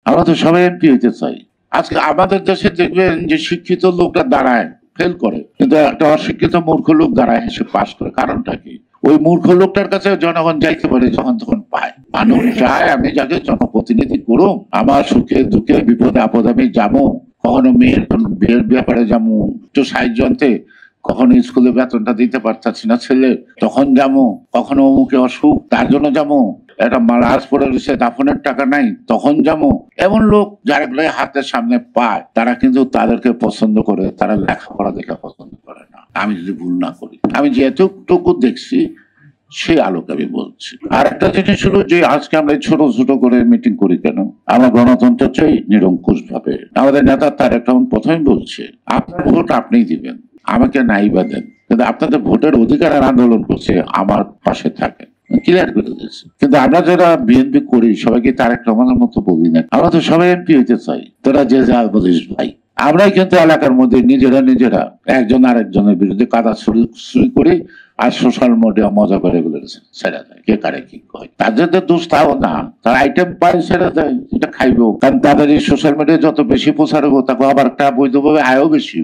আমরা তো সবাই এমপি হইতে চাই। আজকে আমাদের দেশে দেখবেন যে শিক্ষিত লোকটা দাঁড়ায় ফেল করে, কিন্তু একটা অশিক্ষিত মূর্খ লোক দাঁড়ায় সে পাশ করে। কারণটা কি? ওই মূর্খ লোকটার কাছে জনগণ যাইতে পারে যখন তখন পায়। মানুষ চায় আমি যাকে জনপ্রতিনিধি করুম, আমার সুখে দুঃখে বিপদে আপদে আমি যাবো, কখনো মেয়ের বিয়ের ব্যাপারে যাবো একটু সাহায্য আনতে, কখনো স্কুলে বেতনটা দিতে পারতাছি না ছেলে তখন যাবো, কখনো অমুকে অসুখ তার জন্য যাবো, একটা মালাজ পরে রয়েছে দাফনের টাকা নাই তখন যাবো। এমন লোক যারা হাতের সামনে পায় তারা কিন্তু তাদেরকে পছন্দ করে, তারা লেখাপড়া দেখে পছন্দ করে না। আমি যদি ভুল না করি, আমি যেটুকু দেখছি সেই আলোকে আমি বলছি। আর একটা জিনিস হলো যে আজকে আমরা ছোট ছোট করে মিটিং করি কেন? আমরা গণতন্ত্র চাই নিরঙ্কুশ ভাবে। আমাদের নেতা তারেক রহমান প্রথমে বলছে আপনার ভোট আপনিই দিবেন, আমাকে নাই বা দেন, কিন্তু আপনাদের ভোটের অধিকার আন্দোলন করছে আমার পাশে থাকেন, ক্লিয়ার করে দিয়েছে। কিন্তু আমরা যারা বিএনপি করি সবাইকে তারেক রহমানের মতো বলি না, আমরা তো সবাই এমপি হইতে চাই। তোরা যে যা বলিস ভাই, আমরাই কিন্তু এলাকার মধ্যে নিজেরা একজন আরেকজনের বিরুদ্ধে কাদা ছুরি করি আর সোশ্যাল মিডিয়া মজা করে এগুলো ছেড়ে দেয়, কে কারে কি কয়। তাদের দোষ তাও না, তার আইটেম পায় ছেড়ে দেয়, এটা খাইবো। কারণ তাদের এই সোশ্যাল মিডিয়া যত বেশি প্রচার হবো তাকে আবার একটা বৈধভাবে আয়ও বেশি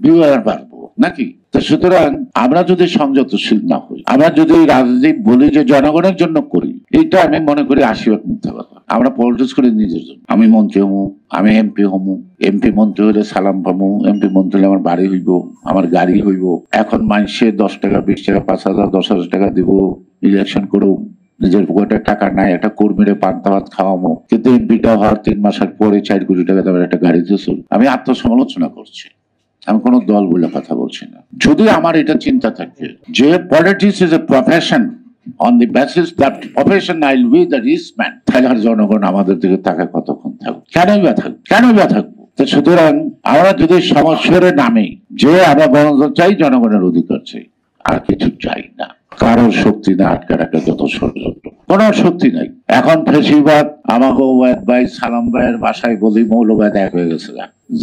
ভিউয়ার বাড়বো নাকি? তো সুতরাং আমরা যদি সংযতশীল না হই, আমরা যদি রাজনীতি বলি যে জনগণের জন্য করি, এইটা আমি মনে করি আশীর্বাদ মিথ্যা কথা। আমরা পলিটিক্স করি নিজের জন্য। আমি মন্ত্রী হমু, আমি এমপি হমু, এমপি মন্ত্রী হলে সালাম পামু, এমপি মন্ত্রী হলে আমার বাড়ি হইব, আমার গাড়ি হইব। এখন মানুষে 10 টাকা 20 টাকা 5,000 10,000 টাকা দিব, ইলেকশন করুম, নিজের পকেটে টাকা নাই, একটা কর্মীরে পান্তা ভাত খাওয়ামো, কিন্তু এমপিটা হওয়ার 3 মাসের পরে 4 কোটি টাকা দামের একটা গাড়ি দিয়েছিল। আমি আত্মসমালোচনা করছি, আমি কোনো দল বলে কথা বলছি না। যদি আমার এটা চিন্তা থাকে যে politics is a profession, on the basis that profession I'll be the rich man, তাহলে আর জনগণ আমাদের দিকে তাকায় কতক্ষণ থাকবে? কেনই বা থাকবো? তো সুতরাং আমরা যদি সমস্যার নামে যে আমরা গণতন্ত্র চাই, জনগণের অধিকার চাই, আর কিছু চাই না। কারোর শক্তি না আটকে রাখা যত ষড়যন্ত্র, কোন শক্তি নাই। এখন ফেসিবাদ আমাকে ওয়াদ ভাই সালাম ভাইয়ের বাসায় বলি মৌলবাদ এক হয়ে গেছে,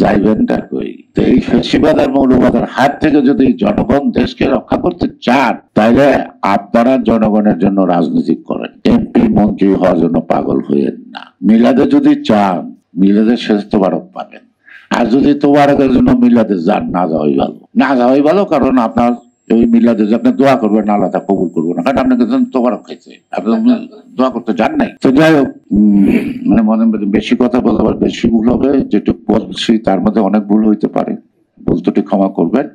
যাইবেনটা কই? তো এই ফেসিবাদ আর মৌলবাদের হাত থেকে যদি জনগণ দেশকে রক্ষা করতে চান, তাহলে আপনারা জনগণের জন্য রাজনীতি করেন, এমপি মন্ত্রী হওয়ার জন্য পাগল হইয়েন না। মিলাদে যদি চান, মিলাদের শেষ তোবারক পাবেন। আর যদি তোবারকের জন্য মিলাদে যান, না যাওয়াই ভালো, কারণ আপনার ওই মিলাদে আপনি দোয়া করবেন না, আল্লাহ তা কবুল করবো না, কারণ আপনাকে তোবারক খাইছে, আপনি দোয়া করতে যান নাই। তো যাই হোক, মানে মনে বেশি কথা বলতে বেশি ভুল হবে। যেটুকু বলছি তার মধ্যে অনেক ভুল হইতে পারে, ভুল ত্রুটি ক্ষমা করবেন।